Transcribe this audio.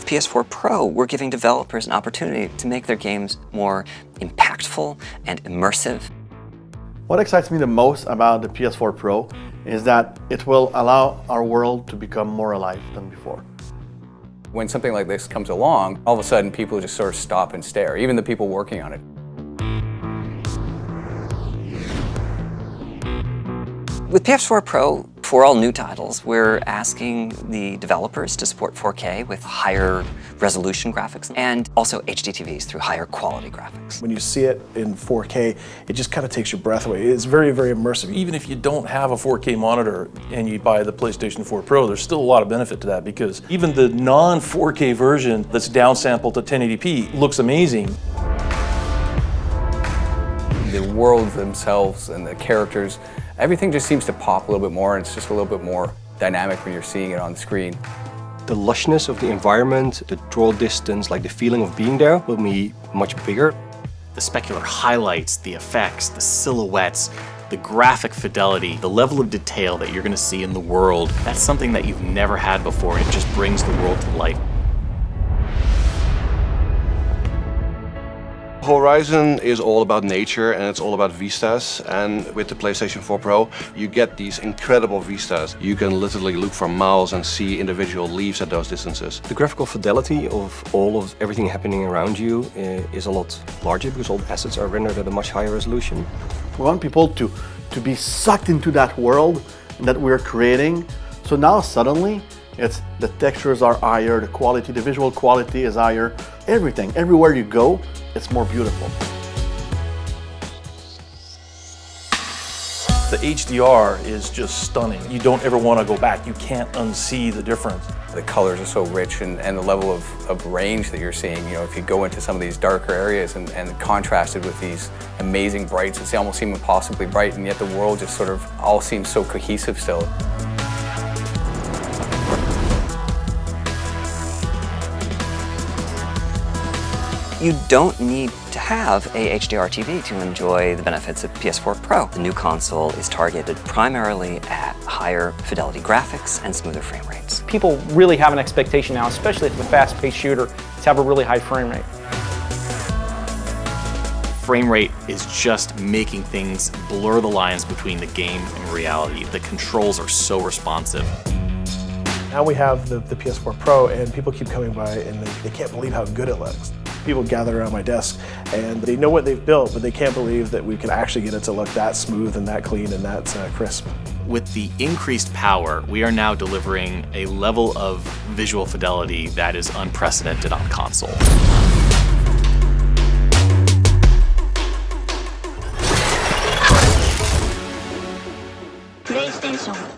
PS4 Pro, we're giving developers an opportunity to make their games more impactful and immersive. What excites me the most about the PS4 Pro is that it will allow our world to become more alive than before. When something like this comes along, all of a sudden people just sort of stop and stare, even the people working on it. With PS4 Pro, for all new titles, we're asking the developers to support 4K with higher resolution graphics and also HD TVs through higher quality graphics. When you see it in 4K, it just kind of takes your breath away. It's very, very immersive. Even if you don't have a 4K monitor and you buy the PlayStation 4 Pro, there's still a lot of benefit to that because even the non-4K version that's downsampled to 1080p looks amazing. The worlds themselves and the characters, everything just seems to pop a little bit more, and it's just a little bit more dynamic when you're seeing it on the screen. The lushness of the environment, the draw distance, like the feeling of being there will be much bigger. The specular highlights, the effects, the silhouettes, the graphic fidelity, the level of detail that you're going to see in the world, that's something that you've never had before. It just brings the world to life. Horizon is all about nature and it's all about vistas, and with the PlayStation 4 Pro you get these incredible vistas. You can literally look for miles and see individual leaves at those distances. The graphical fidelity of everything happening around you is a lot larger because all the assets are rendered at a much higher resolution. We want people to be sucked into that world that we're creating. So now suddenly, the textures are higher, the quality, the visual quality is higher. Everything, everywhere you go, it's more beautiful. The HDR is just stunning. You don't ever want to go back. You can't unsee the difference. The colors are so rich and the level of range that you're seeing. You know, if you go into some of these darker areas and contrasted with these amazing brights, it's almost seem impossibly bright, and yet the world just sort of all seems so cohesive still. You don't need to have a HDR TV to enjoy the benefits of PS4 Pro. The new console is targeted primarily at higher fidelity graphics and smoother frame rates. People really have an expectation now, especially if it's a fast-paced shooter, to have a really high frame rate. Frame rate is just making things blur the lines between the game and reality. The controls are so responsive. Now we have the PS4 Pro and people keep coming by and they can't believe how good it looks. People gather around my desk and they know what they've built, but they can't believe that we can actually get it to look that smooth and that clean and that crisp. With the increased power, we are now delivering a level of visual fidelity that is unprecedented on console. PlayStation